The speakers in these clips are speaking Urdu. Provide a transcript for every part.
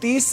30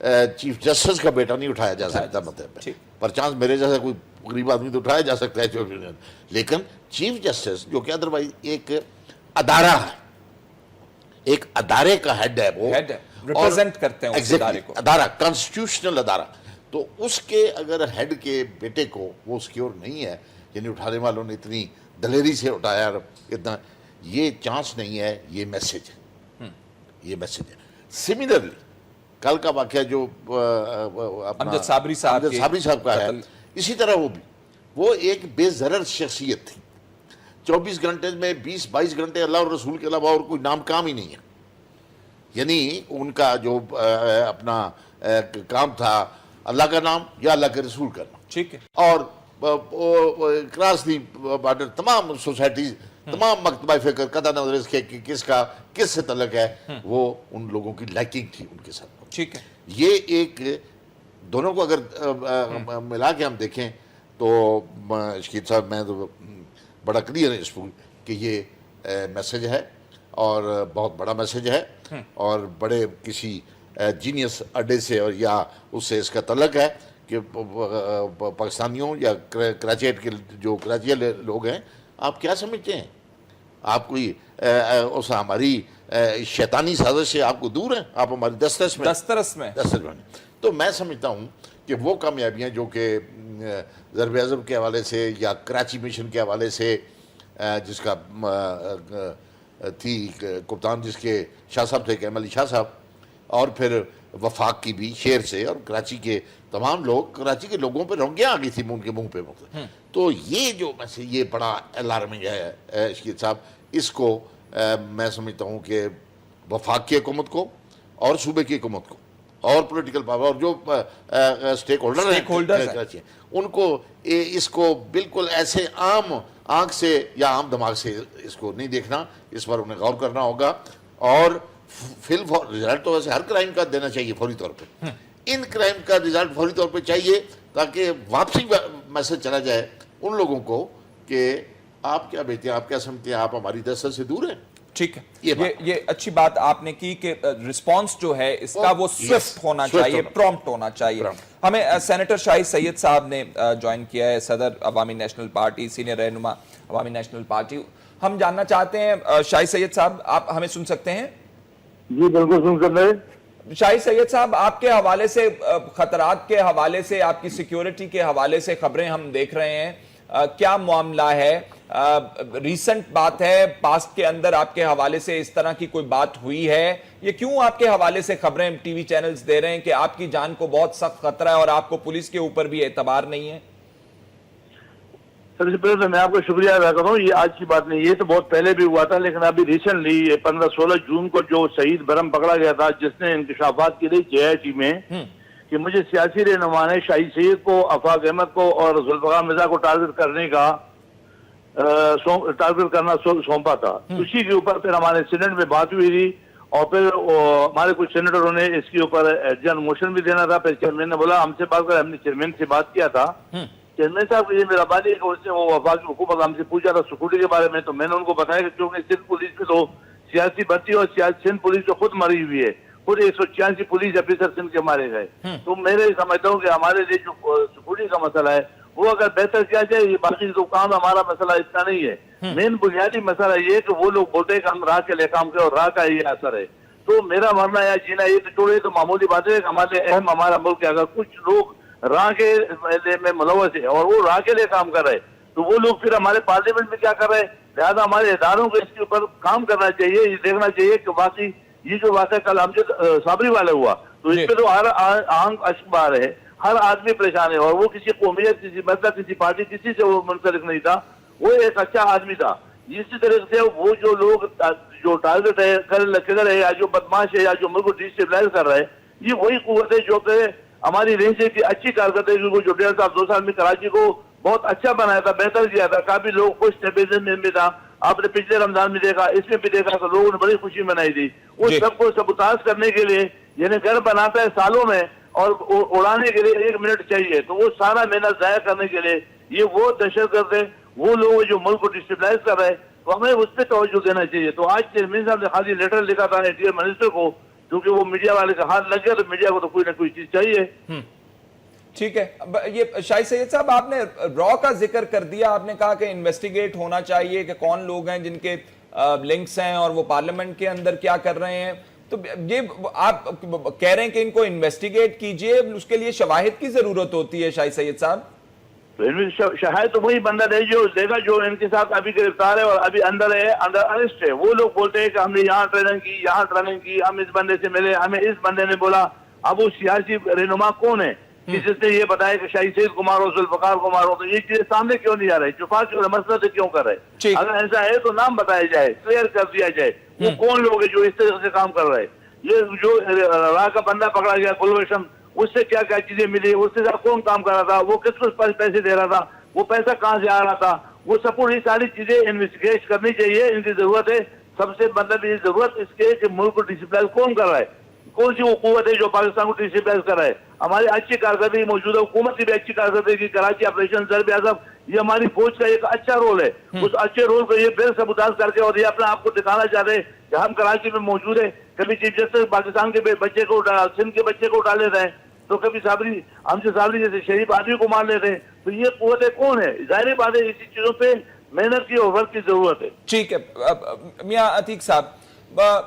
چیف جسٹس کا بیٹا نہیں اٹھایا جا سکتا مطلب پہ. پر چانس میرے جیسا کوئی غریب آدمی تو اٹھایا جا سکتا ہے, لیکن چیف جسٹس جو کہ ادروائز ایک ادارہ ہے, ایک ادارے کا ہیڈ ہے, وہ ریپرزینٹ کرتے ہیں اس ادارے کو, ادارہ کانسٹیٹیوشنل ادارہ, تو اس کے اگر ہیڈ کے بیٹے کو وہ سیکیور نہیں ہے, یعنی اٹھانے والوں نے اتنی دلیری سے اٹھایا, اتنا یہ چانس نہیں ہے, یہ میسج ہے, یہ میسج ہے. سملرلی کل کا واقعہ جو امجد صابری صاحب کا ہے, اسی طرح وہ ایک بے ضرر شخصیت تھی. 24 گھنٹے میں 20-22 گھنٹے اللہ اور رسول کے علاوہ اور کوئی نام کام ہی نہیں ہے. یعنی ان کا جو اپنا کام تھا اللہ کا نام یا اللہ کے رسول کا نام, ٹھیک ہے, اور کراس دی بارڈر تمام سوسائٹیز, تمام مکتبہ فکر قطع نظر اس کے کس کا کس سے تعلق ہے, وہ ان لوگوں کی لائکنگ تھی ان کے ساتھ. ٹھیک ہے, یہ ایک دونوں کو اگر ملا کے ہم دیکھیں تو شکیل صاحب میں تو بڑا کلیئر ہے اس کو کہ یہ میسج ہے اور بہت بڑا میسج ہے, اور بڑے کسی جینیس اڈے سے اور یا اس سے اس کا تعلق ہے کہ پاکستانیوں یا کراچی کے جو کراچی لوگ ہیں, آپ کیا سمجھتے ہیں, آپ کوئی اس ہماری شیطانی سازش سے آپ کو دور ہیں, آپ ہماری دسترس میں. تو میں سمجھتا ہوں کہ وہ کامیابیاں جو کہ ضرب اعظم کے حوالے سے یا کراچی مشن کے حوالے سے جس کا تھی کپتان جس کے شاہ صاحب تھے, احمد علی شاہ صاحب, اور پھر وفاق کی بھی شیر سے, اور کراچی کے تمام لوگ, کراچی کے لوگوں پہ رونگیاں آ گئی تھی ان کے منہ پہ. تو یہ جو یہ بڑا الارمنگ ہے شکیل صاحب, اس کو میں سمجھتا ہوں کہ وفاق کی حکومت کو اور صوبے کی حکومت کو اور پولیٹیکل پاور اور جو سٹیک ہولڈر ہیں ان کو اس کو بالکل ایسے عام آنکھ سے یا عام دماغ سے اس کو نہیں دیکھنا, اس پر انہیں غور کرنا ہوگا. اور رزلٹ تو ویسے ہر کرائم کا دینا چاہیے فوری طور پہ, ان کرائم کا رزلٹ فوری طور پہ چاہیے تاکہ واپسی میسج چلا جائے ان لوگوں کو کہ آپ کیا بیٹے ہیں, آپ کیا سمجھتے ہیں, آپ ہماری دسترس سے دور ہیں. ٹھیک ہے, یہ اچھی بات آپ نے کی کہ رسپانس جو ہے اس کا وہ سوئفٹ ہونا چاہیے, پرومپٹ ہونا چاہیے. ہمیں سینیٹر شاہد سید صاحب نے جوائن کیا ہے, صدر عوامی نیشنل پارٹی, سینئر رہنما عوامی نیشنل پارٹی. ہم جاننا چاہتے ہیں شاہد سید صاحب, آپ ہمیں سن سکتے ہیں؟ جی بالکل سن سکتے ہیں. شاہد سید صاحب, آپ کے حوالے سے, خطرات کے حوالے سے, آپ کی سیکیورٹی کے حوالے سے خبریں ہم دیکھ رہے ہیں, کیا معاملہ ہے؟ ریسنٹ بات ہے, پاسٹ کے اندر آپ کے حوالے سے اس طرح کی کوئی بات ہوئی ہے؟ یہ کیوں آپ کے حوالے سے خبریں ٹی وی چینلز دے رہے ہیں کہ آپ کی جان کو بہت سخت خطرہ ہے اور آپ کو پولیس کے اوپر بھی اعتبار نہیں ہے؟ سب سے پہلے تو میں آپ کو شکریہ ادا کروں, یہ آج کی بات نہیں, یہ تو بہت پہلے بھی ہوا تھا, لیکن ابھی ریسنٹلی 15-16 جون کو جو شہید برہم پکڑا گیا تھا جس نے انکشافات کی تھی JIT میں کہ مجھے سیاسی رہنما نے شاہد سید کو, آفاق احمد کو اور ذوالفقار مرزا کو ٹارگٹ کرنے کا ٹارگٹ کرنا سونپا تھا. اسی کے اوپر پھر ہمارے سینٹ میں بات ہوئی تھی, اور پھر ہمارے کچھ سینیٹروں نے اس کے اوپر ایڈجن موشن بھی دینا تھا. پھر چیئرمین نے بولا ہم سے بات کر, ہم نے چیئرمین سے بات کیا تھا. چیئرمین صاحب یہ میرا بات ہے کہ اس نے وہ وفاقی حکومت ہم سے پوچھا تھا سیکورٹی کے بارے میں, تو میں نے ان کو بتایا کہ کیونکہ سندھ پولیس میں تو سیاسی بھرتی اور سندھ پولیس جو خود مری ہوئی ہے, خود 186 پولیس آفیسر سندھ کے مارے گئے. تو میں سمجھتا ہوں کہ ہمارے لیے جو سیکورٹی کا مسئلہ ہے وہ اگر بہتر کیا جائے, یہ باقی تو کام ہمارا مسئلہ اتنا نہیں ہے. مین بنیادی مسئلہ یہ ہے کہ وہ لوگ بولتے ہیں کہ ہم راہ کے لیے کام کریں اور راہ کا یہ اثر ہے. تو میرا مرنا یا جینا یہ تو چھوڑے, تو معمولی بات ہے کہ ہمارے اہم ہمارا ملک ہے. اگر کچھ لوگ راہ کے میں ملوث ہے اور وہ راہ کے لیے کام کر رہے تو وہ لوگ پھر ہمارے پارلیمنٹ میں کیا کر رہے ہیں؟ لہٰذا ہمارے اداروں کو اس کے اوپر کام کرنا چاہیے, یہ دیکھنا چاہیے کہ واقعی یہ جو واقعہ کل امجد صابری والا ہوا تو اس پہ تو ہر آنکھ اشک بار ہے, ہر آدمی پریشان ہے, اور وہ کسی قومیت, کسی مذہب, کسی پارٹی, کسی سے وہ منسلک نہیں تھا, وہ ایک اچھا آدمی تھا. اسی طرح سے وہ جو لوگ جو ٹارگٹ ہے کدھر ہے, یا جو بدماش ہے, یا جو ملک کو ڈیسٹیبلائز کر رہا ہے, یہ وہی قوت ہے جو کہ ہماری رینج کی اچھی کارکردگی کو جو 1.5 سال 2 سال میں کراچی کو بہت اچھا بنایا تھا, بہتر کیا تھا. کافی لوگ خوش تھے, بیزن میں بھی تھا, آپ نے پچھلے رمضان میں دیکھا, اس میں بھی دیکھا تو لوگوں نے بڑی خوشی منائی تھی. وہ سب کو سبوتاژ کرنے کے لیے, یعنی گھر بناتا ہے سالوں میں اور اڑانے کے لیے 1 منٹ چاہیے, تو وہ سارا محنت ضائع کرنے کے لیے یہ وہ دہشت گرد ہے, وہ لوگ جو ملک کو ڈسٹیبلائز کر رہے ہیں, تو ہمیں اس پہ توجہ دینا چاہیے. تو آج چیئرمین صاحب نے خالی لیٹر لکھا تھا انٹیریئر منسٹر کو کیونکہ وہ میڈیا والے کا ہاتھ لگ گیا تو میڈیا کو تو کوئی نہ کوئی چیز چاہیے. ٹھیک ہے. یہ شاہد سید صاحب آپ نے را کا ذکر کر دیا, آپ نے کہا کہ انویسٹیگیٹ ہونا چاہیے کہ کون لوگ ہیں جن کے لنکس ہیں اور وہ پارلیمنٹ کے اندر کیا کر رہے ہیں. تو یہ آپ کہہ رہے ہیں کہ ان کو انویسٹیگیٹ کیجئے, اس کے لیے شواہد کی ضرورت ہوتی ہے شاہد سید صاحب. شاید تو وہی بندہ دے گا جو ان کے ساتھ ابھی گرفتار ہے اور ابھی اندر ارسٹ ہے. وہ لوگ بولتے ہیں کہ ہم نے یہاں ٹریننگ کی, ہم اس بندے سے ملے, ہمیں اس بندے نے بولا. اب وہ سیاسی رہنما کون ہے جس نے یہ بتایا کہ شاہد سید کمار ہو, ذوالفقار کمار ہو؟ تو یہ چیزیں سامنے کیوں نہیں آ رہی, چھپا مسئلہ سے کیوں کر رہے؟ اگر ایسا ہے تو نام بتایا جائے, کلیئر کر دیا جائے وہ کون لوگ ہیں جو اس طرح سے کام کر رہے. یہ جو راہ کا بندہ پکڑا گیا گلوشم, اس سے کیا کیا چیزیں ملی, اس سے کون کام کر رہا تھا, وہ کس کو پیسے دے رہا تھا, وہ پیسہ کہاں سے آ رہا تھا, وہ سپورٹ, یہ ساری چیزیں انویسٹیگیٹ کرنی چاہیے. ان کی ضرورت ہے, سب سے مطلب یہ ضرورت اس کے کہ ملک کو ڈسپلائز کون کر رہا ہے, کون سی وہ قوت ہے جو پاکستان کو ڈسپلائز کر رہا ہے. ہماری اچھی کارکردگی, موجودہ حکومت کی بھی اچھی کارکردگی, کراچی آپریشن ضرب اعظم, یہ ہماری فوج کا ایک اچھا رول ہے. اس اچھے رول کو یہ بے سبوتاژ کر کے اور یہ اپنے آپ کو دکھانا چاہتے ہیں کہ ہم کراچی میں موجود ہیں. کبھی چیف جسٹس پاکستان کے بچے کو, سندھ کے بچے کو اٹھا لیتے ہیں, تو کبھی صابری, ہم سے صابری جیسے شریف آدمی کو مار لیتے ہیں. تو یہ قوتیں کون ہے؟ ظاہر بات ہے اسی چیزوں پہ محنت کی اور ورک کی ضرورت ہے. ٹھیک ہے. میاں عتیق صاحب,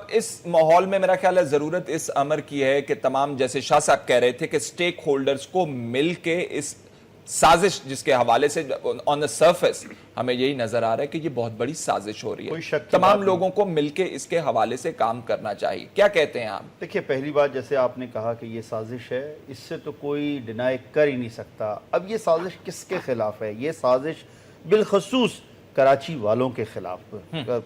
اس ماحول میں میرا خیال ہے ضرورت اس امر کی ہے کہ تمام, جیسے شاہ صاحب کہہ رہے تھے کہ سٹیک ہولڈرز کو مل کے اس سازش جس کے حوالے سے آن دا سرفیس ہمیں یہی نظر آ رہا ہے کہ یہ بہت بڑی سازش ہو رہی ہے, تمام لوگوں کو مل کے اس کے حوالے سے کام کرنا چاہیے. کیا کہتے ہیں آپ؟ دیکھیے, پہلی بات جیسے آپ نے کہا کہ یہ سازش ہے, اس سے تو کوئی ڈینائی کر ہی نہیں سکتا. اب یہ سازش کس کے خلاف ہے؟ یہ سازش بالخصوص کراچی والوں کے خلاف,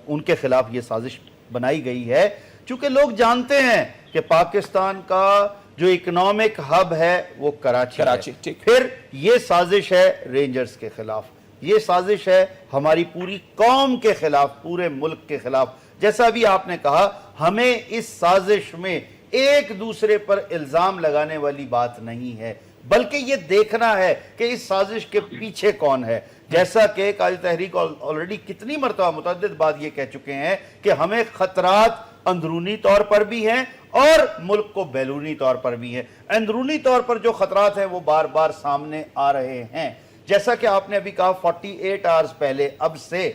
ان کے خلاف یہ سازش بنائی گئی ہے, چونکہ لوگ جانتے ہیں کہ پاکستان کا جو اکنامک ہب ہے وہ کراچی ہے. پھر یہ سازش ہے رینجرز کے خلاف, یہ سازش ہے ہماری پوری قوم کے خلاف, پورے ملک کے خلاف. جیسا بھی آپ نے کہا, ہمیں اس سازش میں ایک دوسرے پر الزام لگانے والی بات نہیں ہے, بلکہ یہ دیکھنا ہے کہ اس سازش کے پیچھے کون ہے. جیسا کہ قائد تحریک آلریڈی کتنی مرتبہ متعدد بات یہ کہہ چکے ہیں کہ ہمیں خطرات اندرونی طور پر بھی ہیں اور ملک کو بیرونی طور پر بھی ہیں. اندرونی طور پر جو خطرات ہیں وہ بار بار سامنے آ رہے ہیں. جیسا کہ آپ نے ابھی کہا 48 آورز پہلے اب سے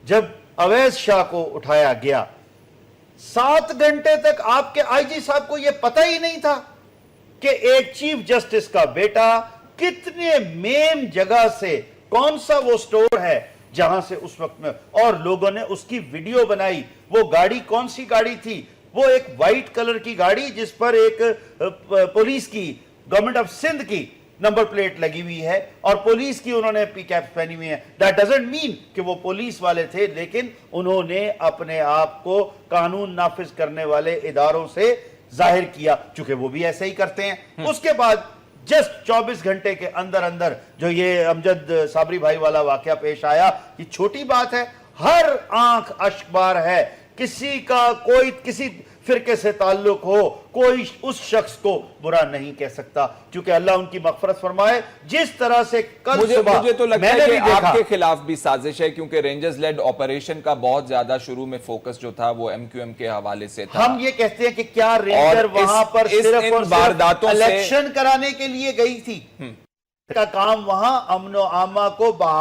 جب اویس شاہ کو اٹھایا گیا, 7 گھنٹے تک آپ کے آئی جی صاحب کو یہ پتہ ہی نہیں تھا کہ ایک چیف جسٹس کا بیٹا کتنے مین جگہ سے, کون سا وہ سٹور ہے جہاں سے اس وقت میں, اور لوگوں نے اس کی ویڈیو بنائی. وہ گاڑی کون سی گاڑی تھی؟ وہ ایک وائٹ کلر کی گاڑی جس پر ایک پولیس کی, گورنمنٹ آف سندھ کی نمبر پلیٹ لگی ہوئی ہے اور پولیس کی انہوں نے پی کیپ پہنی ہوئی ہے. That doesn't mean کہ وہ پولیس والے تھے, لیکن انہوں نے اپنے آپ کو قانون نافذ کرنے والے اداروں سے ظاہر کیا, چونکہ وہ بھی ایسے ہی کرتے ہیں. اس کے بعد جسٹ 24 گھنٹے کے اندر اندر جو یہ امجد صابری بھائی والا واقعہ پیش آیا, یہ چھوٹی بات ہے, ہر آنکھ اشک بار ہے. کسی کا کوئی کسی فرقے سے تعلق ہو, کوئی اس شخص کو برا نہیں کہہ سکتا, چونکہ اللہ ان کی مغفرت فرمائے. جس طرح سے کل صبح مجھے تو لگتا ہے کہ آپ کے خلاف بھی سازش ہے, کیونکہ رینجرز لیڈ آپریشن کا بہت زیادہ شروع میں فوکس جو تھا وہ ایم کیو ایم کے حوالے سے تھا. ہم یہ کہتے ہیں کہ کیا رینجر وہاں پر صرف اور صرف الیکشن کرانے کے لیے گئی تھی؟ کا کام وہاں امن و امان کو بحال,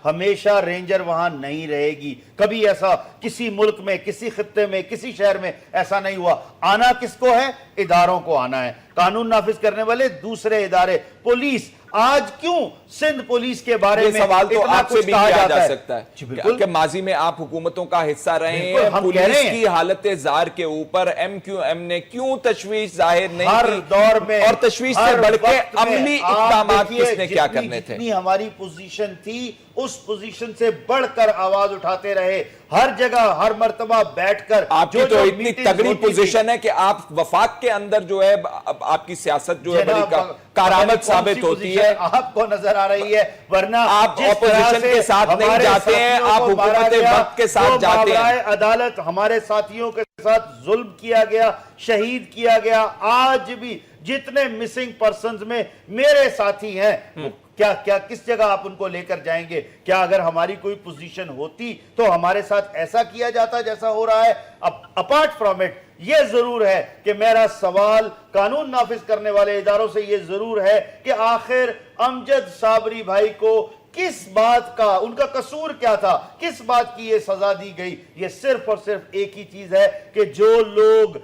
ہمیشہ رینجر وہاں نہیں رہے گی. کبھی ایسا کسی ملک میں, کسی خطے میں, کسی شہر میں ایسا نہیں ہوا. آنا کس کو ہے؟ اداروں کو آنا ہے, قانون نافذ کرنے والے دوسرے ادارے. پولیس آج کیوں سندھ پولیس کے بارے میں سوال تو آپ سے بھی کیا جا سکتا ہے کہ ماضی میں آپ حکومتوں کا حصہ رہے ہیں, پولیس کی حالت زار کے اوپر ایم کیو ایم نے کیوں تشویش ظاہر نہیں کی؟ ہر دور میں, اور تشویش سے بڑھ کے عملی اقدامات کس نے کیا کرنے تھے؟ جتنی ہماری پوزیشن تھی اس پوزیشن سے بڑھ کر آواز اٹھاتے رہے, ہر جگہ ہر مرتبہ بیٹھ کر. آپ کی تو اتنی تگڑی پوزیشن ہے کہ آپ وفاق کے اندر جو ہے آپ کی سیاست جو ہے بڑی کارآمد ثابت ہوتی ہے. آپ کو نظر آ رہی ہے, ورنہ آپ اپوزیشن کے ساتھ نہیں جاتے ہیں, آپ حکومت وقت کے ساتھ جاتے ہیں. عدالت ہمارے ساتھیوں کے ساتھ ظلم کیا گیا, شہید کیا گیا. آج بھی جتنے مسنگ پرسنز میں میرے ساتھی ہیں کیا کس جگہ آپ ان کو لے کر جائیں گے؟ کیا اگر ہماری کوئی پوزیشن ہوتی تو ہمارے ساتھ ایسا کیا جاتا جیسا ہو رہا ہے؟ اپارٹ فرام اٹ یہ ضرور ہے کہ میرا سوال قانون نافذ کرنے والے اداروں سے یہ ضرور ہے کہ آخر امجد صابری بھائی کو کس بات کا، ان کا قصور کیا تھا، کس بات کی یہ سزا دی گئی؟ یہ صرف اور صرف ایک ہی چیز ہے کہ جو لوگ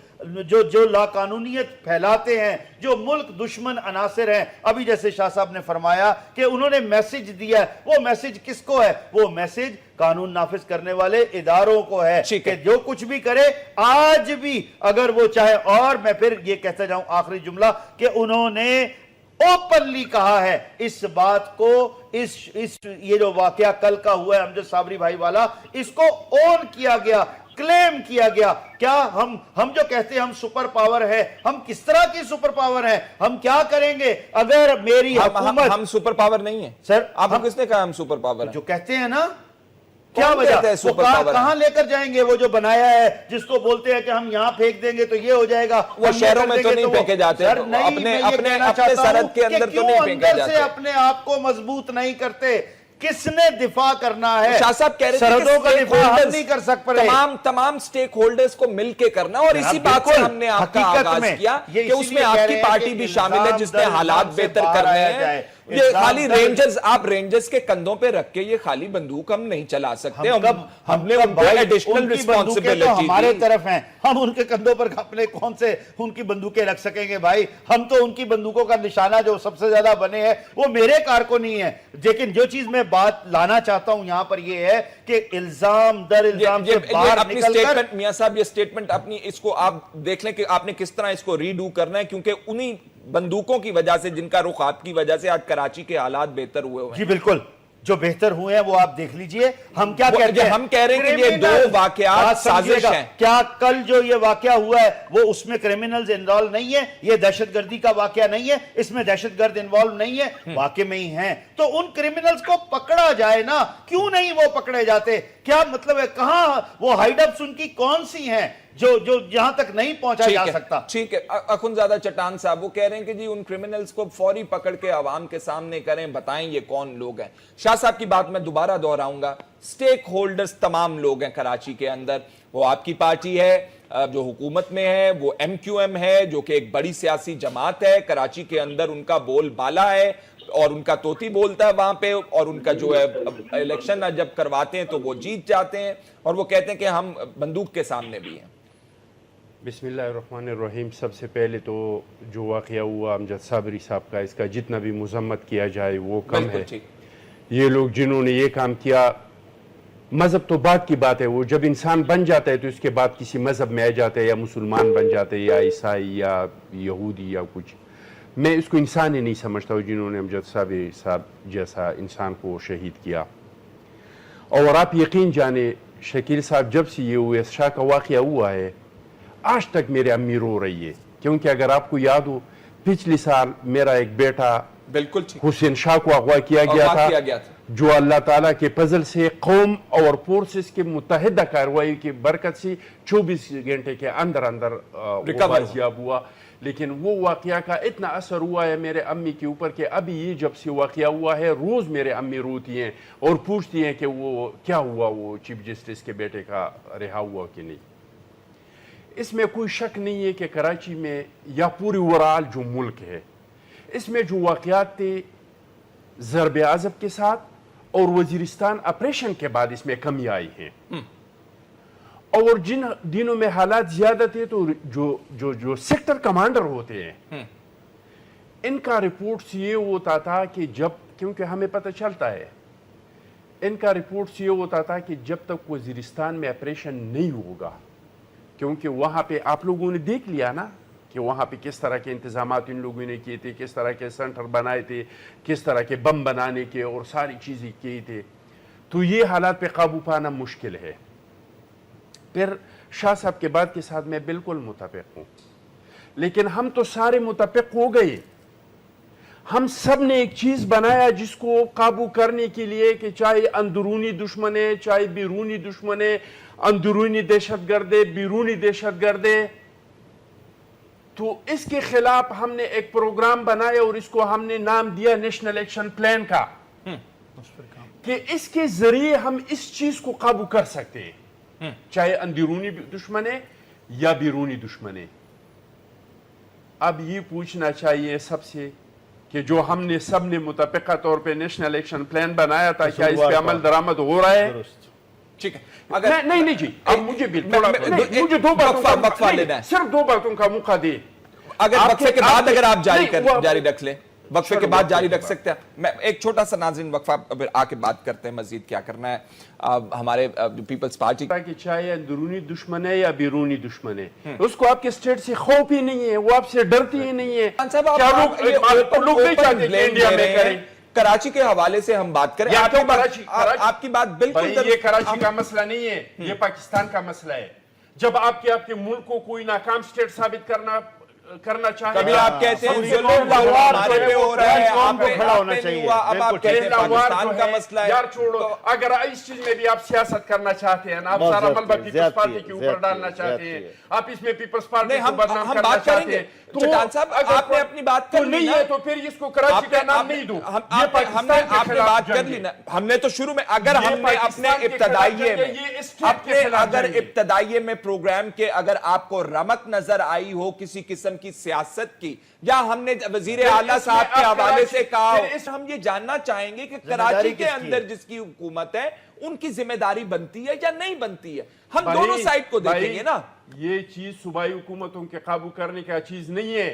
جو لاقانونیت پھیلاتے ہیں، جو ملک دشمن عناصر ہیں، ابھی جیسے شاہ صاحب نے فرمایا کہ انہوں نے میسج دیا، وہ میسج کس کو ہے؟ وہ میسج قانون نافذ کرنے والے اداروں کو ہے کہ جو کچھ بھی کرے آج بھی اگر وہ چاہے. اور میں پھر یہ کہتا جاؤں آخری جملہ کہ انہوں نے اوپنلی کہا ہے اس بات کو، یہ جو واقعہ کل کا ہوا ہے امجد صابری بھائی والا، اس کو اون کیا گیا، کلیم کیا گیا. کیا ہم جو کہتے ہیں ہم سپر پاور ہے، ہم کس طرح کی سپر پاور ہیں؟ ہم کیا کریں گے اگر میری حکومت... ہم سپر پاور نہیں ہیں سر. آپ کس نے کہا ہم سپر پاور ہیں؟ جو کہتے ہیں نا، کیا وجہ ہے؟ کہاں لے کر جائیں گے؟ وہ جو بنایا ہے جس کو بولتے ہیں کہ ہم یہاں پھینک دیں گے تو یہ ہو جائے گا، وہ شہروں میں تو نہیں پھینکے جاتے، اپنے سرحد کے اندر تو نہیں پھینکے جاتے. سے اپنے آپ کو مضبوط نہیں کرتے. کس نے دفاع کرنا ہے؟ شاہ صاحب کہہ رہے تھے سرحدوں کا دفاع ہم نہیں کر سکتے، تمام سٹیک ہولڈرز کو مل کے کرنا. اور اسی بات سے ہم نے آپ کا آغاز کیا کہ اس میں آپ کی پارٹی بھی شامل ہے جس نے حالات بہتر کرنے ہیں. یہ خالی رینجرز، آپ رینجرز کے کندھوں پہ رکھ کے یہ خالی بندوق ہم نہیں چلا سکتے. ہم نے ان کو ایڈیشنل رسپانسبلٹی ہمارے طرف ہیں، ہم ان کے کندھوں پر اپنے کون سے ان کی بندوقیں رکھ سکیں گے بھائی؟ ہم تو ان کی بندوقوں کا نشانہ جو سب سے زیادہ بنے ہیں وہ میرے کارکنی ہے. لیکن جو چیز میں بات لانا چاہتا ہوں یہاں پر یہ ہے کہ الزام در الزام سے باہر نکل کر... میاں صاحب یہ سٹیٹمنٹ اپنی اس کو آپ دیکھ لیں کہ آپ نے کس طرح اس کو ریڈو کرنا ہے، کیونکہ انہی بندوقوں کی وجہ سے، جن کا رخ آپ کی وجہ سے آج کراچی کے حالات بہتر ہوئے ہیں. جی بالکل، جو بہتر ہوئے ہیں وہ آپ دیکھ لیجئے. ہم کیا کہتے ہیں؟ ہم کہہ رہے ہیں کہ یہ دو واقعات سازش ہیں. کیا کل جو یہ واقعہ ہوا ہے وہ اس میں کرمینلز انوالو نہیں ہے؟ یہ دہشت گردی کا واقعہ نہیں ہے، اس میں دہشت گرد انوالو نہیں ہے، واقع میں ہی ہیں. تو ان کرمینلز کو پکڑا جائے نا، کیوں نہیں وہ پکڑے جاتے؟ کیا مطلب ہے؟ کہاں وہ ہائیڈ اپس ان کی کون سی ہیں جو جہاں تک نہیں پہنچا جا سکتا؟ ٹھیک ہے. اخنزادہ چٹان صاحب وہ کہہ رہے ہیں کہ جی ان کرمینلز کو فوری پکڑ کے عوام کے سامنے کریں، بتائیں یہ کون لوگ ہیں. شاہ صاحب کی بات میں دوبارہ دہراؤں گا، سٹیک ہولڈرز تمام لوگ ہیں کراچی کے اندر. وہ آپ کی پارٹی ہے جو حکومت میں ہے، وہ ایم کیو ایم ہے جو کہ ایک بڑی سیاسی جماعت ہے کراچی کے اندر، ان کا بول بالا ہے اور ان کا طوطی بولتا ہے وہاں پہ، اور ان کا جو ہے الیکشن جب کرواتے ہیں تو وہ جیت جاتے ہیں، اور وہ کہتے ہیں کہ ہم بندوق کے سامنے بھی ہیں. بسم اللہ الرحمن الرحیم. سب سے پہلے تو جو واقعہ ہوا امجد صابری صاحب کا، اس کا جتنا بھی مذمت کیا جائے وہ کم ہے. یہ لوگ جنہوں نے یہ کام کیا، مذہب تو بعد کی بات ہے، وہ جب انسان بن جاتا ہے تو اس کے بعد کسی مذہب میں آ جاتا ہے، یا مسلمان بن جاتے ہیں یا عیسائی یا یہودی یا کچھ. میں اس کو انسان ہی نہیں سمجھتا ہوں جنہوں نے امجد صابری صاحب جیسا انسان کو شہید کیا. اور آپ یقین جانے شکیل صاحب، جب سے یہ ہوئے شاہ کا واقعہ ہوا ہے، آج تک میرے امی رو رہی ہے. کیونکہ اگر آپ کو یاد ہو پچھلی سال میرا ایک بیٹا بالکل حسین شاہ کو اغوا کیا گیا تھا، جو اللہ تعالیٰ کے فضل سے قوم اور فورسز کے متحدہ کارروائی کی برکت سے 24 گھنٹے کے اندر بازیاب ہوا. لیکن وہ واقعہ کا اتنا اثر ہوا ہے میرے امی کے اوپر کہ ابھی یہ جب سے واقعہ ہوا ہے روز میرے امی روتی ہیں اور پوچھتی ہیں کہ وہ کیا ہوا، وہ چیف جسٹس کے بیٹے کا رہا ہوا کہ نہیں. اس میں کوئی شک نہیں ہے کہ کراچی میں یا پوری اوورال جو ملک ہے، اس میں جو واقعات تھے ضرب عضب کے ساتھ اور وزیرستان آپریشن کے بعد اس میں کمی آئی ہے. اور جن دنوں میں حالات زیادہ تھے تو جو سیکٹر کمانڈر ہوتے ہیں ان کا رپورٹس یہ ہوتا تھا کہ کیونکہ ہمیں پتہ چلتا ہے، ان کا رپورٹس یہ ہوتا تھا کہ جب تک وزیرستان میں آپریشن نہیں ہوگا، کیونکہ وہاں پہ آپ لوگوں نے دیکھ لیا نا کہ وہاں پہ کس طرح کے انتظامات ان لوگوں نے کیے تھے، کس طرح کے سینٹر بنائے تھے، کس طرح کے بم بنانے کے اور ساری چیزیں کی تھے، تو یہ حالات پہ قابو پانا مشکل ہے. پھر شاہ صاحب کے بات کے ساتھ میں بالکل متفق ہوں، لیکن ہم تو سارے متفق ہو گئے. ہم سب نے ایک چیز بنایا جس کو قابو کرنے کے لیے کہ چاہے اندرونی دشمن ہے، چاہے بیرونی دشمن ہے، اندرونی دہشت گرد ہے، بیرونی دہشت گرد ہے، تو اس کے خلاف ہم نے ایک پروگرام بنایا اور اس کو ہم نے نام دیا نیشنل ایکشن پلان کا، کہ اس کے ذریعے ہم اس چیز کو قابو کر سکتے ہیں، چاہے اندرونی دشمن ہے یا بیرونی دشمن ہے۔ اب یہ پوچھنا چاہیے سب سے کہ جو ہم نے سب نے متفقہ طور پہ نیشنل ایکشن پلان بنایا تھا، کیا اس پہ عمل درآمد ہو رہا ہے؟ ٹھیک ہے، نہیں جی، اب مجھے مجھے دو باتوں لینا ہے، صرف دو باتوں کا موقع دے۔ اگر وقفے کے بعد اگر آپ جاری رکھ لیں، وقفے کے بعد جاری رکھ سکتے ہیں۔ میں ایک چھوٹا سا ناظرین وقفہ آ کے بات کرتے ہیں، مزید کیا کرنا ہے ہمارے پیپلز پارٹی کہ چاہے اندرونی دشمن ہے یا بیرونی دشمن ہے، اس کو آپ کے اسٹیٹ سے خوف ہی نہیں ہے، وہ آپ سے ڈرتی ہی نہیں ہے۔ لوگ نہیں چاہتے کہ انڈیا میں کریں۔ کراچی کے حوالے سے ہم بات کریں، آپ کی بات بالکل، یہ کراچی کا مسئلہ نہیں ہے، یہ پاکستان کا مسئلہ ہے۔ جب آپ کے ملک کو کوئی ناکام اسٹیٹ ثابت کرنا چاہے، کبھی آپ کہتے ہیں ہمارے پہ ہو رہا ہے، آپ پہ کھڑا ہونا چاہیے، اب آپ کہتے ہیں پاکستان کا مسئلہ ہے۔ یار چھوڑو، اگر اس چیز میں بھی آپ سیاست کرنا چاہتے ہیں، آپ سارا ملبہ پیپلز پارٹی کے اوپر ڈالنا چاہتے ہیں، آپ اس میں پیپلز پارٹی کو بدنام کرنا چاہتے ہیں، چٹان صاحب آپ نے اپنی بات کر لی نہیں ہے تو پھر اس کو کراچی کا نام نہیں دوں۔ ہم نے آپ نے بات کر لی نا، ہم نے تو شروع میں اگر ہم نے اپنے ابتدائیے میں پروگرام کے اگر آپ کو رمق نظر آئی ہو کسی قسم کی سیاست کی، یا ہم نے وزیر اعلیٰ صاحب کے حوالے سے کہا ہو، ہم یہ جاننا چاہیں گے کہ کراچی کے اندر جس کی حکومت ہے ان کی ذمہ داری بنتی ہے یا نہیں بنتی ہے، ہم دونوں سائڈ کو دیکھیں گے نا۔ یہ چیز صوبائی حکومتوں کے قابو کرنے کا چیز نہیں ہے۔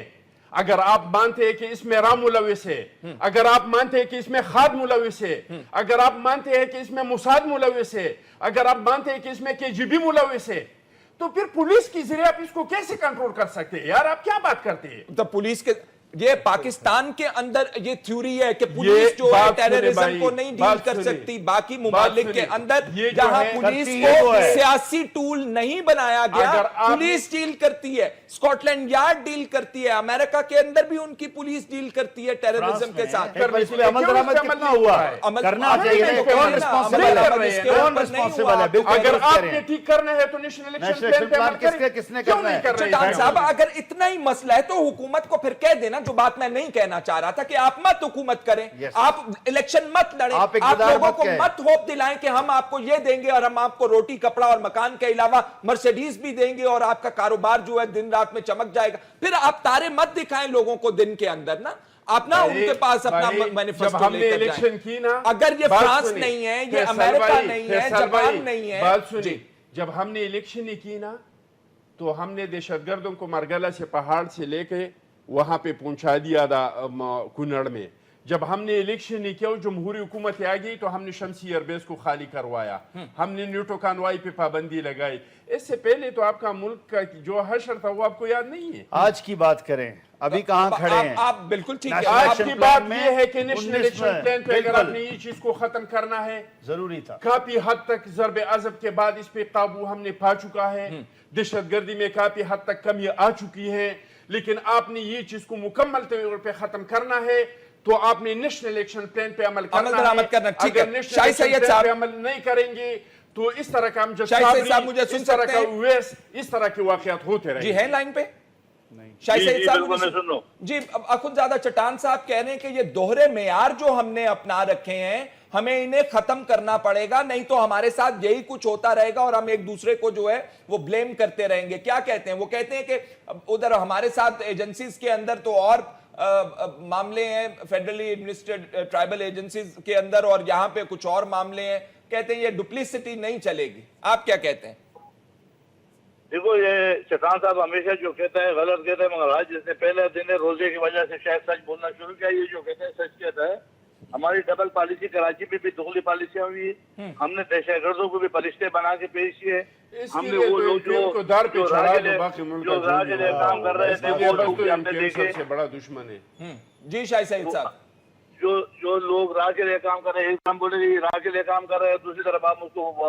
اگر آپ مانتے ہیں کہ اس میں رام ملوث ہے، اگر آپ مانتے ہیں کہ اس میں خاد ملوث ہے، اگر آپ مانتے ہیں کہ اس میں موساد ملوث ہے، اگر آپ مانتے ہیں کہ اس میں KGB ملوث ہے، تو پھر پولیس کی ذریعے آپ اس کو کیسے کنٹرول کر سکتے ہیں؟ یار آپ کیا بات کرتے ہیں؟ تو پولیس کے یہ پاکستان کے اندر یہ تھیوری ہے کہ پولیس جو ہے ٹیررزم کو نہیں ڈیل کر سکتی، باقی ممالک کے اندر جہاں پولیس کو سیاسی ٹول نہیں بنایا گیا، پولیس ڈیل کرتی ہے، سکاٹ لینڈ یارڈ ڈیل کرتی ہے، امریکہ کے اندر بھی ان کی پولیس ڈیل کرتی ہے ٹیررزم کے ساتھ۔ اس پہ عمل درآمد کتنا ہوا ہے؟ کرنا چاہیے، کون رسپانسبل ہے؟ اگر آپ نے ٹھیک کرنا ہے تو نیشنل ایکشن پلان کس نے کرنا ہے؟ چٹان صاحب اگر اتنا ہی مسئلہ ہے تو حکومت کو پھر کہہ دینا جو بات میں نہیں کہنا چاہ رہا تھا کہ آپ مت حکومت کریں، آپ الیکشن مت لڑیں، آپ لوگوں کو مت ہوپ دلائیں کہ ہم آپ کو یہ دیں گے اور ہم آپ کو روٹی کپڑا اور مکان کے علاوہ مرسیڈیز بھی دیں گے اور آپ کا کاروبار جو ہے دن رات میں چمک جائے گا۔ پھر آپ تارے مت دکھائیں لوگوں کو دن کے اندر نا، آپ نا ان کے پاس اپنا مینیفیسٹو لے کر جائیں۔ اگر یہ فرانس نہیں ہے، یہ امریکہ نہیں ہے، جاپان نہیں ہے۔ بات سنی، جب ہم نے الیکشن نہیں کی نا تو ہم نے دہشت گردوں کو مرگلہ سے پہاڑ سے لے کے وہاں پہ پہنچا دیا تھا کنڑ میں۔ جب ہم نے الیکشن نہیں کیا، جمہوری حکومت آ گئی تو ہم نے شمسی ایئر بیس کو خالی کروایا، ہم نے نیٹو کانوائی پہ پابندی لگائی۔ اس سے پہلے تو آپ کا ملک کا جو حشر تھا وہ آپ کو یاد نہیں ہے۔ آج کی بات کریں، ابھی کہاں کھڑے ہیں آپ بالکل ٹھیک ہے، آج کی بات یہ ہے کہ نیشنل ایکشن پلان پہ اگر آپ نے یہ چیز کو ختم کرنا ہے، ضروری تھا۔ کافی حد تک ضرب عضب کے بعد اس پہ قابو ہم نے پا چکا ہے، دہشت گردی میں کافی حد تک کمی آ چکی ہے، لیکن آپ نے یہ چیز کو مکمل طور پہ ختم کرنا ہے تو آپ نے نیشنل ایکشن پلان پہ عمل کرنا ہے۔ اگر نیشنل ایکشن پلان پہ عمل نہیں کریں گے تو اس طرح کا اس طرح کے واقعات ہوتے رہیں گے۔ جی ہے لائن پہ شاہی سعید صاحب؟ جی اخن زادہ چٹان صاحب کہہ رہے ہیں کہ یہ دوہرے معیار جو ہم نے اپنا رکھے ہیں ہمیں انہیں ختم کرنا پڑے گا، نہیں تو ہمارے ساتھ یہی کچھ ہوتا رہے گا اور ہم ایک دوسرے کو جو ہے وہ بلیم کرتے رہیں گے۔ کیا کہتے ہیں؟ وہ کہتے ہیں کہ ادھر ہمارے ساتھ ایجنسیز کے اندر تو اور معاملے ہیں، فیڈرلی ایڈمنسٹریٹ ٹرائبل ایجنسیز کے اندر، اور یہاں پہ کچھ اور معاملے ہیں۔ کہتے ہیں یہ ڈپلیسٹی نہیں چلے گی۔ آپ کیا کہتے ہیں؟ دیکھو یہ چٹان صاحب ہمیشہ جو کہتا ہے غلط کہتا ہے، مگر آج جس نے پہلے دن روزے کی وجہ سے شاید سچ بولنا شروع کیا، یہ جو کہتا ہے سچ کہتا ہے۔ ہماری ڈبل پالیسی کراچی میں بھی دگلی پالیسیاں ہوئی، ہم نے دہشت گردوں کو بھی فرشتے بنا کے پیش کیے، ہم نے وہ لوگ جو راج لے کام کر رہے تھے وہ لوگ بھی ہم نے دیکھے۔ بڑا دشمن ہے جی شاہی سعید صاحب، جو لوگ راج کے لئے کام کر رہے ہیں، ایک ہم بولے گے راج کے لئے کام کر رہے ہیں، دوسری طرف ہم اس کو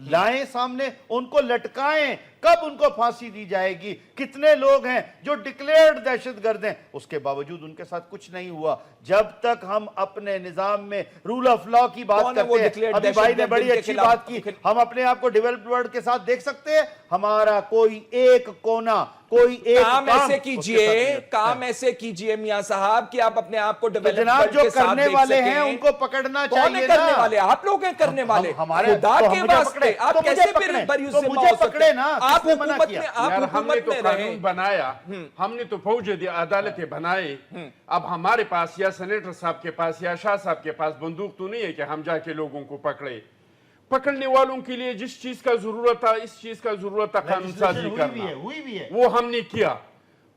لائیں سامنے, ان کو لٹکائیں, کب ان کو پھانسی دی جائے گی؟ کتنے لوگ ہیں جو ڈکلیئرڈ دہشت گرد ہیں, اس کے باوجود ان کے ساتھ کچھ نہیں ہوا. جب تک ہم اپنے نظام میں رول آف لا کی بات کرتے ہیں, ابھی بھائی نے بڑی اچھی بات کی, ہم اپنے آپ کو ڈیولپڈ ورلڈ کے ساتھ دیکھ سکتے ہیں. ہمارا کوئی ایک کونا, کوئی ایک کام ایسے کیجئے میاں صاحب کہ آپ اپنے آپ کو جناب جو کرنے والے ہیں ان کو پکڑنا چاہیے. کرنے والے آپ لوگ ہیں, کرنے والے خدا کے واسطے آپ کیسے مجھے پکڑے نا, آپ حکومت میں, آپ ہم نے حکومت تو میں قانون رہے, بنایا, ہم نے تو فوج عدالتیں بنائے. اب ہمارے پاس یا سینیٹر صاحب کے پاس یا شاہ صاحب کے پاس بندوق تو نہیں ہے کہ ہم جا کے لوگوں کو پکڑے. پکڑنے والوں کے لیے جس چیز کا ضرورت تھا, اس چیز کا ضرورت تھا قانون سازی کرنا, وہ ہم نے کیا.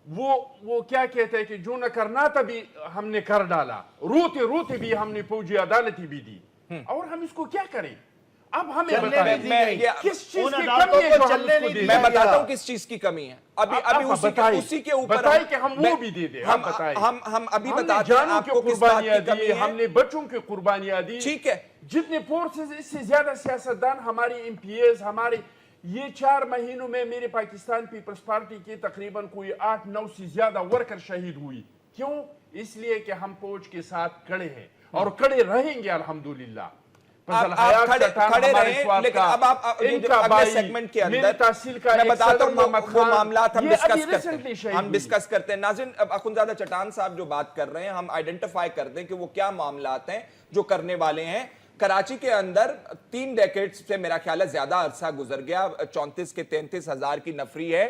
وہ کیا کہتے ہیں کہ جو نہ کرنا تھا بھی ہم نے کر ڈالا. روتے روتے بھی ہم نے فوجی عدالتیں بھی دی, اور ہم اس کو کیا کریں؟ اب ہمیں بتائیں کس چیز کی کمی ہے جو ہم اس کو دے دیں. میں بتاتا ہوں کس چیز کی کمی ہے. ابھی اسی کے اوپر بتائیں کہ ہم وہ بھی دے دیں. ہم ابھی بتاتے ہیں آپ کو کس بات کی کمی ہے. ہم نے بچوں کی قربانیاں دی. ٹھیک ہے, جتنے فورسز, اس سے زیادہ سیاستدان, ہماری ایم پی ایز, ہمارے یہ 4 مہینوں میں میرے پاکستان پیپلز پارٹی کے تقریباً کوئی 8-9 سے زیادہ ورکر شہید ہوئی. کیوں؟ اس لیے کہ ہم فوج کے ساتھ کھڑے ہیں اور کھڑے رہیں گے الحمدللہ. آپ کھڑے رہیں, لیکن اب آپ اگلے سیگمنٹ کے اندر میں بتاتا ہوں وہ معاملات ہم ڈسکس کرتے ہیں. ناظرین, اخونزادہ چٹان صاحب جو بات کر رہے ہیں, ہم آئیڈینٹیفائی کر دیں کہ وہ کیا معاملات ہیں جو کرنے والے ہیں. کراچی کے اندر 3 ڈیکیڈز سے میرا خیال ہے زیادہ عرصہ گزر گیا. 34 کے 33 ہزار کی نفری ہے.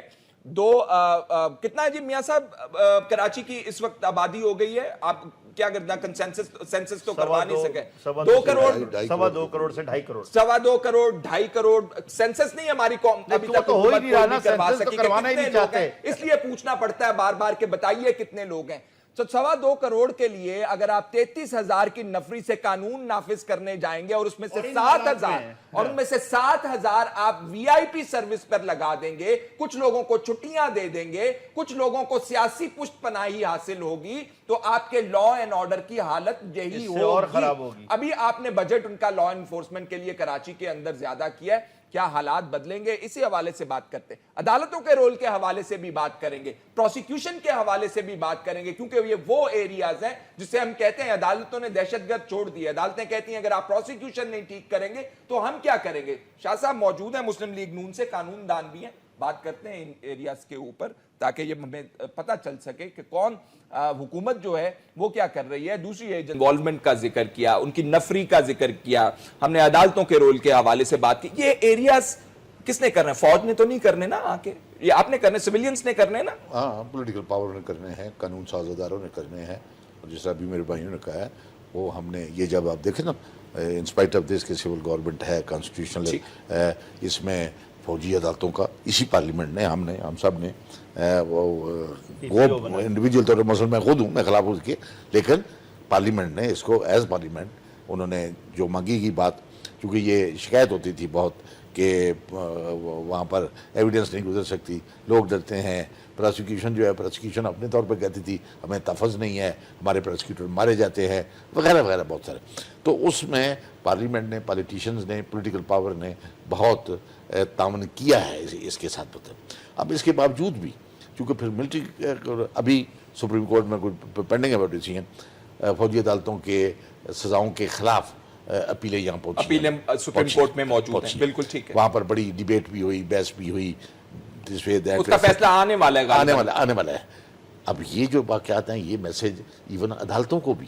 کتنا ہے جی میاں صاحب کراچی کی اس وقت آبادی ہو گئی ہے؟ آپ کیا کرنا, سینسس تو کروا نہیں سکے. 2 کروڑ, 2.25 کروڑ سے 2.5 کروڑ, 2.25 کروڑ 2.5 کروڑ سینسس نہیں ہماری قوم ابھی تک ہو ہی نہیں رہا نا. کروا سینسس سکی تو کروانا ہی نہیں چاہتے, اس لیے پوچھنا پڑتا ہے بار بار کہ بتائیے کتنے لوگ ہیں. تو 2.25 کروڑ کے لیے اگر آپ 33,000 کی نفری سے قانون نافذ کرنے جائیں گے, اور اس میں سے 7,000 اور ان میں سے 7,000 آپ وی آئی پی سروس پر لگا دیں گے, کچھ لوگوں کو چھٹیاں دے دیں گے, کچھ لوگوں کو سیاسی پشت پناہی حاصل ہوگی, تو آپ کے لا اینڈ آرڈر کی حالت یہی ہوگی. ابھی آپ نے بجٹ ان کا لا انفورسمنٹ کے لیے کراچی کے اندر زیادہ کیا ہے, کیا حالات بدلیں گے؟ اسی حوالے سے بات کرتے ہیں. عدالتوں کے رول کے حوالے سے بھی بات کریں گے, پروسیکیوشن کے حوالے سے بھی بات کریں گے, کیونکہ یہ وہ ایریاز ہیں جسے ہم کہتے ہیں عدالتوں نے دہشت گرد چھوڑ دی. عدالتیں کہتی ہیں اگر آپ پروسیکیوشن نہیں ٹھیک کریں گے تو ہم کیا کریں گے. شاہ صاحب موجود ہیں, مسلم لیگ نون سے قانون دان بھی ہیں, بات کرتے ہیں ان ایریاز کے اوپر تاکہ یہ ہمیں پتہ چل سکے کہ کون حکومت جو ہے وہ کیا کر رہی ہے. دوسری انوالومنٹ کا ذکر کیا, ان کی نفری کا ذکر کیا, ہم نے عدالتوں کے رول کے حوالے سے بات کی. یہ ایریاز کس نے کرنا ہے؟ فوج نے تو نہیں کرنے نا, آ کے یہ آپ نے کرنے, سویلینز نے کرنے نا. ہاں, پولیٹیکل پاور نے کرنے ہیں, قانون ساز اداروں نے کرنے ہیں. اور جیسا ابھی میرے بھائیوں نے کہا ہے, وہ ہم نے یہ جب آپ دیکھیں نا, انسپائٹ آف دس کہ سول گورنمنٹ ہے, کانسٹیٹیوشنل ہے, اس میں فوجی عدالتوں کا اسی پارلیمنٹ نے, ہم سب نے وہ انڈیویجول طور پر, مثلا میں خود ہوں, میں خلاف ہوں کے, لیکن پارلیمنٹ نے اس کو ایز پارلیمنٹ انہوں نے جو مانگی کی بات, کیونکہ یہ شکایت ہوتی تھی بہت کہ وہاں پر ایویڈنس نہیں گزر سکتی, لوگ ڈرتے ہیں, پروسیکیوشن جو ہے پروسیکیوشن اپنے طور پہ کہتی تھی ہمیں تحفظ نہیں ہے, ہمارے پروسیکیوٹر مارے جاتے ہیں وغیرہ وغیرہ بہت سارے. تو اس میں پارلیمنٹ نے, پالیٹیشنز نے, پولیٹیکل پاور نے بہت تعاون کیا ہے اس کے ساتھ. اب اس کے باوجود بھی چونکہ پھر ملٹری, ابھی سپریم کورٹ میں کوئی پینڈنگ ہے ڈیسیژن, فوجی عدالتوں کے سزاؤں کے خلاف اپیلیں یہاں پہنچی, اپیلیں سپریم کورٹ میں موجود ہیں, بالکل ٹھیک ہے. وہاں پر بڑی ڈیبیٹ بھی ہوئی, بحث بھی ہوئی, اس کا فیصلہ آنے والا ہے. اب یہ جو واقعات ہیں, یہ میسج ایون عدالتوں کو بھی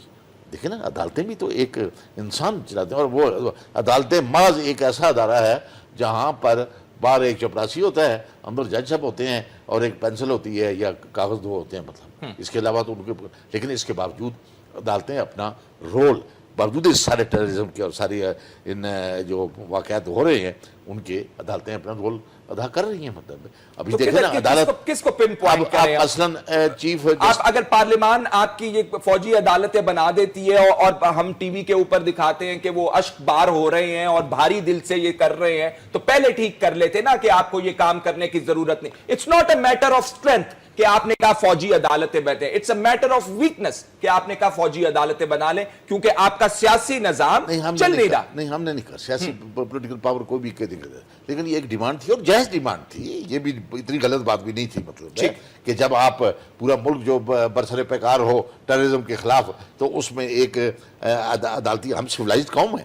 دیکھیں نا, عدالتیں بھی تو ایک انسان چلاتے ہیں, اور وہ عدالتیں محض ایک ایسا ادارہ ہے جہاں پر باہر ایک چپراسی ہوتا ہے, اندر جج صاحب ہوتے ہیں, اور ایک پینسل ہوتی ہے یا کاغذ دو ہوتے ہیں, مطلب اس کے علاوہ تو ان کے, لیکن اس کے باوجود عدالتیں اپنا رول, باوجود اس سارے ٹیررزم کے اور ساری ان جو واقعات ہو رہے ہیں ان کے, عدالتیں اپنا رول ادا کر رہی ہیں. مطلب ابھی دیکھیں نا عدالت کس کو پن پوائنٹ کریں, مثلاً چیف آپ اگر پارلیمان آپ کی یہ فوجی عدالتیں بنا دیتی ہے اور ہم ٹی وی کے اوپر دکھاتے ہیں کہ وہ اشک بار ہو رہے ہیں اور بھاری دل سے یہ کر رہے ہیں, تو پہلے ٹھیک کر لیتے نا کہ آپ کو یہ کام کرنے کی ضرورت نہیں. It's not a matter of strength, کہ آپ نے کہا فوجی عدالتیں بیٹھیں. It's a matter of weakness کہ آپ نے کہا فوجی عدالتیں بنا لیں کیونکہ آپ کا سیاسی نظام چل نہیں رہا. نہیں ہم نے نہیں کہا سیاسی پولیٹیکل پاور کو بھی کہہ دیں گے, لیکن یہ ایک ڈیمانڈ تھی اور جائز ڈیمانڈ تھی, یہ بھی اتنی غلط بات بھی نہیں تھی. مطلب کہ جب آپ پورا ملک جو برسر پیکار ہو ٹیررزم کے خلاف, تو اس میں ایک عدالتی, ہم سیولائزڈ قوم ہیں,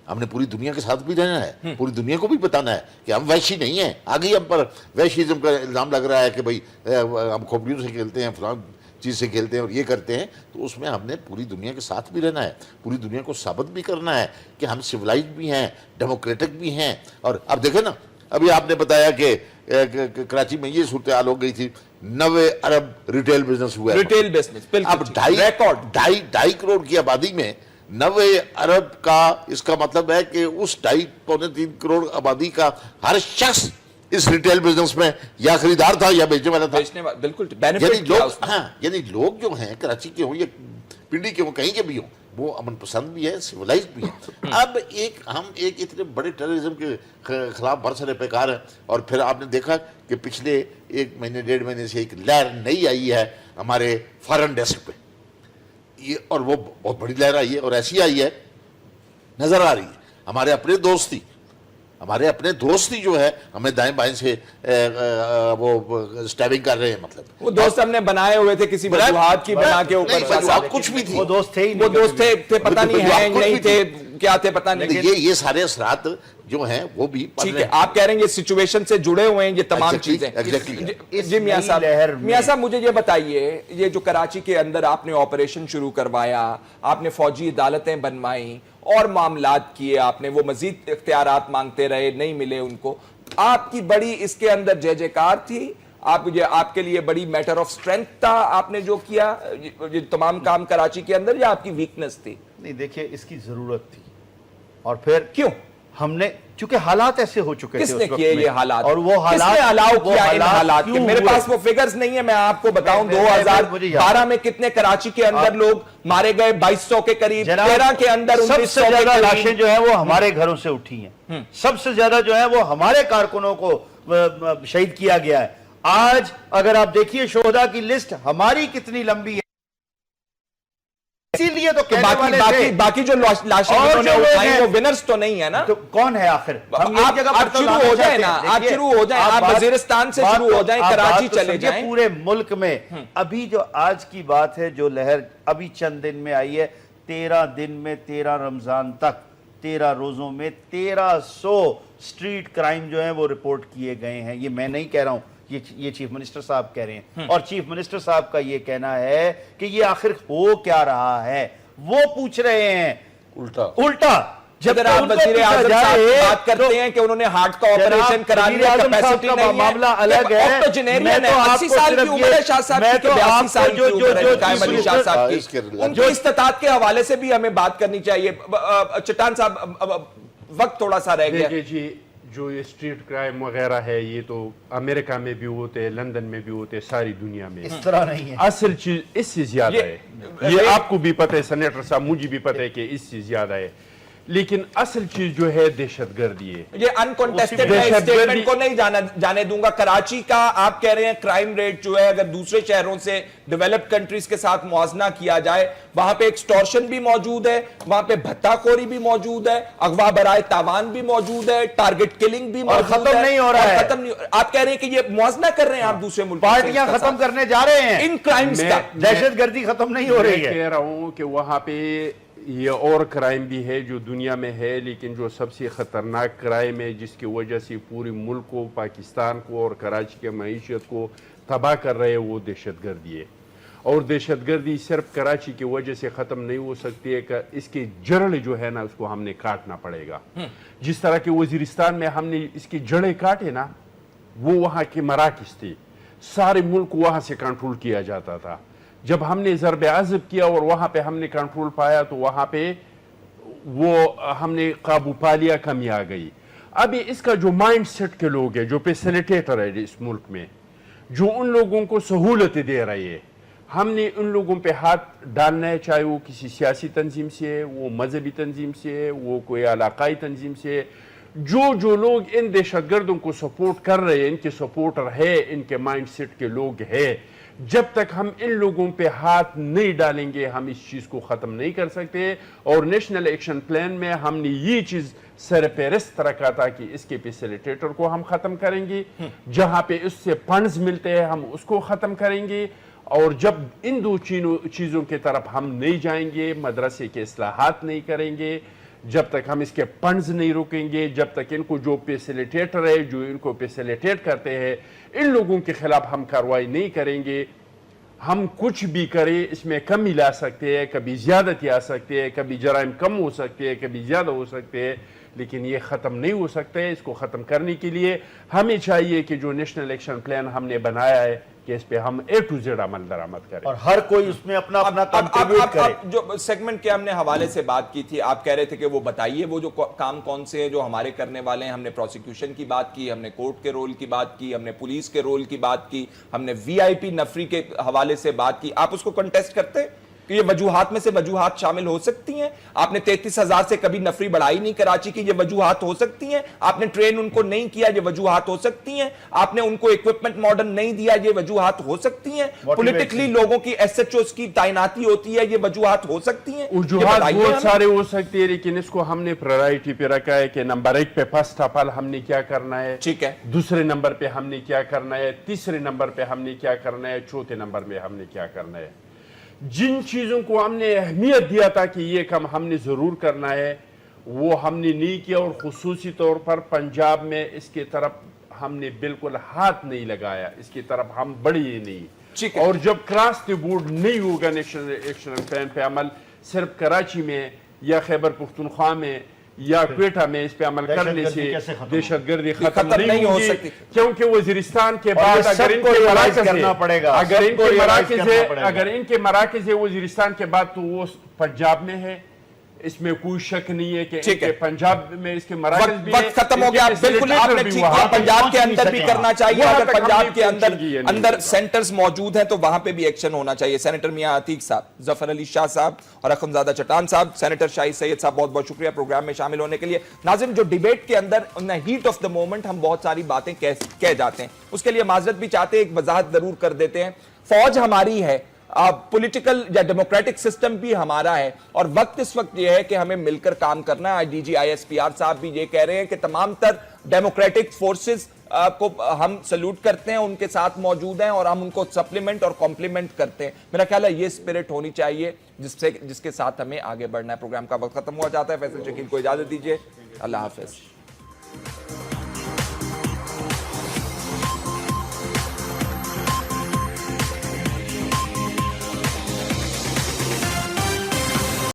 ہم نے پوری دنیا کے ساتھ بھی رہنا ہے, پوری دنیا کو بھی بتانا ہے کہ ہم وحشی نہیں ہیں. آگے ہم پر وحشیزم کا الزام لگ رہا ہے کہ بھئی ہم کھوپڑیوں سے کھیلتے ہیں, فلاں چیز سے کھیلتے ہیں اور یہ کرتے ہیں, تو اس میں ہم نے پوری دنیا کے ساتھ بھی رہنا ہے, پوری دنیا کو ثابت بھی کرنا ہے کہ ہم سیولائزڈ بھی ہیں, ڈیموکریٹک بھی ہیں. اور اب دیکھیں نا, ابھی آپ نے بتایا کہ کراچی میں یہ صورتحال ہو گئی تھی, 90 ارب ریٹیل بزنس ہوا ہے. ریٹیل بزنس اب 2.5 کروڑ کی آبادی میں 90 ارب کا, اس کا مطلب ہے کہ اس 2.5-3 کروڑ آبادی کا ہر شخص اس ریٹیل بزنس میں یا خریدار تھا یا بیچنے والا تھا. بالکل بینیفٹ کیا اس میں. یعنی لوگ جو ہیں کراچی کے ہوں یا پنڈی کے ہوں, کہیں کے بھی ہوں, وہ امن پسند بھی ہے, سیولائزڈ بھی ہے. اب ہم ایک اتنے بڑے ٹیررزم کے خلاف برسر پیکار ہیں, اور پھر آپ نے دیکھا کہ پچھلے 1 مہینے 1.5 مہینے سے ایک لہر نئی آئی ہے ہمارے فارن ڈیسک پہ, اور وہ بہت بڑی لہر آئی ہے اور ایسی آئی ہے نظر آ رہی ہے. ہمارے اپنے دوست ہی جو ہے ہمیں دائیں بائیں سے وہ سٹیبنگ کر رہے ہیں. مطلب وہ دوست ہم نے بنائے ہوئے تھے کسی وجوہات کی بنا کے اوپر, کچھ بھی تھی, وہ دوست تھے پتہ نہیں ہیں نہیں تھے, کیا تھے پتہ نہیں. یہ سارے اثرات جو ہیں وہ بھی ٹھیک ہے, آپ کہہ رہے ہیں یہ سچویشن سے جڑے ہوئے ہیں یہ تمام چیزیں. جی میاں صاحب مجھے یہ بتائیے, یہ جو کراچی کے اندر آپ نے آپریشن شروع کروایا, آپ نے فوجی عدالتیں بنوائیں اور معاملات کیے, آپ نے وہ مزید اختیارات مانگتے رہے, نہیں ملے ان کو, آپ کی بڑی اس کے اندر جے جے کار تھی, آپ کے لیے بڑی میٹر آف سٹرینتھ تھا آپ نے جو کیا یہ تمام کام کراچی کے اندر, یا آپ کی ویکنس تھی؟ نہیں دیکھیے اس کی ضرورت تھی, اور پھر کیوں ہم نے, چونکہ حالات ایسے ہو چکے تھے. کس نے کیے یہ حالات, اور وہ کس نے الاؤ کیا ان حالات کے؟ میرے پاس وہ فگرز نہیں ہے, میں آپ کو بتاؤں 2012 میں کتنے کراچی کے اندر لوگ مارے گئے, 2200 کے قریب, 13 کے اندر 1900 سے زیادہ لاشیں جو ہیں وہ ہمارے گھروں سے اٹھی ہیں, سب سے زیادہ جو ہے وہ ہمارے کارکنوں کو شہید کیا گیا ہے. آج اگر آپ دیکھیے شہداء کی لسٹ ہماری کتنی لمبی ہے, اسی لیے تو کہنے والے تھے باقی جو لاشیں انہوں نے اٹھائیں وہ ونرز تو نہیں ہے نا. تو کون ہے آخر؟ آپ شروع ہو جائیں نا, آپ شروع ہو جائیں, آپ وزیرستان سے شروع ہو جائیں, کراچی چلے جائیں. پورے ملک میں ابھی جو آج کی بات ہے, جو لہر ابھی چند دن میں آئی ہے, 13 دن میں 13 رمضان تک 13 روزوں میں 1300 سٹریٹ کرائم جو ہیں وہ رپورٹ کیے گئے ہیں. یہ میں نہیں کہہ رہا ہوں, یہ چیف منسٹر صاحب کہہ رہے ہیں, اور چیف منسٹر صاحب کا یہ کہنا ہے کہ یہ آخر ہو کیا رہا ہے, وہ پوچھ رہے ہیں الٹا. جب آپ وزیر اعظم صاحب بات کرتے ہیں کہ انہوں نے ہارٹ کا آپریشن کرانے کی کیپیسٹی نہیں ہے, معاملہ الگ ہے. آکٹوجنیرین ہے, 80 سال کی عمر ہے شاہ صاحب کی, 82 سال کی عمر ہے قائم علی شاہ صاحب کی, ان کی استطاعت کے حوالے سے بھی ہمیں بات کرنی چاہیے. چٹان صاحب وقت تھوڑا سا رہ گیا. دیکھیے جی, جو یہ اسٹریٹ کرائم وغیرہ ہے یہ تو امریکہ میں بھی ہوتے ہیں, لندن میں بھی ہوتے ہیں, ساری دنیا میں. اس طرح نہیں ہے. اصل چیز اس سے زیادہ ہے, یہ آپ کو بھی پتہ ہے سینیٹر صاحب, مجھے بھی پتہ ہے کہ اس سے زیادہ ہے. لیکن اصل چیز جو ہے دہشت گردی ہے. یہ انکونٹیسٹڈ میں اسٹیٹمنٹ کو نہیں جانے دوں گا. کراچی کا آپ کہہ رہے ہیں کرائم ریٹ جو ہے اگر دوسرے شہروں سے ڈیولپڈ کنٹریز کے ساتھ موازنہ کیا جائے, وہاں پہ ایکسٹورشن بھی موجود ہے, وہاں پہ بھتہ خوری بھی موجود ہے, اغوا برائے تاوان بھی موجود ہے, ٹارگٹ کلنگ بھی موجود ہے, اور ختم نہیں ہو رہا ہے. آپ کہہ رہے ہیں کہ یہ موازنہ کر رہے ہیں آپ دوسرے ملک, پارٹیاں ختم کرنے جا رہے ہیں ان کرائمز کا, دہشت گردی ختم نہیں ہو رہی ہے. میں کہہ رہا ہوں کہ وہاں پہ یہ اور کرائم بھی ہے جو دنیا میں ہے, لیکن جو سب سے خطرناک کرائم ہے جس کی وجہ سے پوری ملک کو, پاکستان کو اور کراچی کے معیشت کو تباہ کر رہے ہیں, وہ دہشت گردی ہے. اور دہشت گردی صرف کراچی کی وجہ سے ختم نہیں ہو سکتی ہے, کہ اس کی جڑ جو ہے نا اس کو ہم نے کاٹنا پڑے گا. جس طرح کہ وزیرستان میں ہم نے اس کی جڑیں کاٹے نا, وہ وہاں کے مراکز تھے, سارے ملک وہاں سے کنٹرول کیا جاتا تھا. جب ہم نے ضرب عضب کیا اور وہاں پہ ہم نے کنٹرول پایا تو وہاں پہ وہ ہم نے قابو پا لیا, کمی آ گئی. ابھی اس کا جو مائنڈ سیٹ کے لوگ ہیں, جو فیسیلیٹیٹر ہے اس ملک میں, جو ان لوگوں کو سہولتیں دے رہے ہیں, ہم نے ان لوگوں پہ ہاتھ ڈالنا ہے, چاہے وہ کسی سیاسی تنظیم سے ہے, وہ مذہبی تنظیم سے ہے, وہ کوئی علاقائی تنظیم سے ہے. جو لوگ ان دہشت گردوں کو سپورٹ کر رہے ہیں, ان کے سپورٹر ہے, ان کے مائنڈ سیٹ کے لوگ ہیں, جب تک ہم ان لوگوں پہ ہاتھ نہیں ڈالیں گے ہم اس چیز کو ختم نہیں کر سکتے. اور نیشنل ایکشن پلان میں ہم نے یہ چیز سرپرست رکھا تھا کہ اس کے فیسیلیٹیٹر کو ہم ختم کریں گے, جہاں پہ اس سے فنڈز ملتے ہیں ہم اس کو ختم کریں گے. اور جب ان دو چیزوں کی طرف ہم نہیں جائیں گے, مدرسے کے اصلاحات نہیں کریں گے, جب تک ہم اس کے فنڈز نہیں روکیں گے, جب تک ان کو جو فیسیلیٹیٹر ہے جو ان کو فیسیلیٹیٹ کرتے ہیں ان لوگوں کے خلاف ہم کارروائی نہیں کریں گے, ہم کچھ بھی کریں اس میں کمی لا سکتے ہیں, کبھی زیادتی آ سکتے ہیں, کبھی جرائم کم ہو سکتے ہیں, کبھی زیادہ ہو سکتے ہیں, لیکن یہ ختم نہیں ہو سکتا ہے. اس کو ختم کرنے کے لیے ہمیں چاہیے کہ جو نیشنل ایکشن پلان ہم نے بنایا ہے کہ اس پہ ہم A to Z عمل درآمد کریں اور ہر کوئی اس میں اپنا اپنا کنٹریبیوٹ کرے. اب جو سیگمنٹ کے ہم نے حوالے سے بات کی تھی, آپ کہہ رہے تھے کہ وہ بتائیے وہ جو کام کون سے ہیں جو ہمارے کرنے والے ہیں. ہم نے پروسیکیوشن کی بات کی, ہم نے کورٹ کے رول کی بات کی, ہم نے پولیس کے رول کی بات کی, ہم نے VIP نفری کے حوالے سے بات کی. آپ اس کو کنٹیسٹ کرتے کہ یہ وجوہات میں سے وجوہات شامل ہو سکتی ہیں؟ آپ نے 33,000 سے کبھی نفری بڑھائی نہیں کراچی کی, یہ وجوہات ہو سکتی ہیں. آپ نے ٹرین ان کو نہیں کیا, یہ وجوہات ہو سکتی ہیں. آپ نے ان کو اکوپمنٹ ماڈرن نہیں دیا, یہ وجوہات ہو سکتی ہیں. پولیٹیکلی لوگوں کی SHOs کی تعیناتی ہوتی ہے, یہ وجوہات ہو سکتی ہیں. وجوہات بہت سارے ہو سکتے ہیں, لیکن اس کو ہم نے پرائرٹی پہ رکھا ہے کہ نمبر 1 پہ فرسٹ آف آل ہم نے کیا کرنا ہے, ٹھیک ہے, دوسرے نمبر پہ ہم نے کیا کرنا ہے, تیسرے نمبر پہ ہم نے کیا کرنا ہے, چوتھے نمبر میں ہم نے کیا کرنا ہے. جن چیزوں کو ہم نے اہمیت دیا تھا کہ یہ کام ہم نے ضرور کرنا ہے وہ ہم نے نہیں کیا, اور خصوصی طور پر پنجاب میں اس کی طرف ہم نے بالکل ہاتھ نہیں لگایا, اس کی طرف ہم بڑھے ہی نہیں. اور جب کراس دی بورڈ نہیں ہوگا نیشنل ایکشن پلان پہ عمل, صرف کراچی میں یا خیبر پختونخوا میں یا کوئٹہ میں اس پہ عمل کرنے سے دہشت گردی ختم نہیں ہو سکتی, کیونکہ وزیرستان کے بعد اگر ان کے مراکز ہے وزیرستان کے بعد تو وہ پنجاب میں ہے. اس میں کوئی شک نہیں ہے کہ پنجاب میں اس کے مراکز بھی ہیں. وقت ختم ہو گیا, بالکل آپ نے ٹھیک کہا, پنجاب کے اندر بھی کرنا چاہیے. اگر پنجاب کے اندر سینٹرز موجود ہیں تو وہاں پہ بھی ایکشن ہونا چاہیے. سینیٹر میاں عتیق صاحب, ظفر علی شاہ صاحب اور اخنزادہ چٹان صاحب, سینیٹر شاہد سید صاحب, بہت بہت شکریہ پروگرام میں شامل ہونے کے لیے. ناظرین, جو ڈیبیٹ کے اندر ہیٹ آف دا مومنٹ ہم بہت ساری باتیں کہہ جاتے ہیں, اس کے لیے معذرت بھی چاہتے ہیں, ایک وضاحت ضرور کر دیتے ہیں. فوج ہماری ہے, پولیٹیکل یا ڈیموکریٹک سسٹم بھی ہمارا ہے, اور وقت اس وقت یہ ہے کہ ہمیں مل کر کام کرنا ہے. DG ISPR صاحب بھی یہ کہہ رہے ہیں کہ تمام تر ڈیموکریٹک فورسز کو ہم سلوٹ کرتے ہیں, ان کے ساتھ موجود ہیں اور ہم ان کو سپلیمنٹ اور کمپلیمنٹ کرتے ہیں. میرا خیال ہے یہ سپرٹ ہونی چاہیے جس کے ساتھ ہمیں آگے بڑھنا ہے. پروگرام کا وقت ختم ہوا جاتا ہے. فیصل شکیل کو اجازت دیجیے, اللہ حافظ.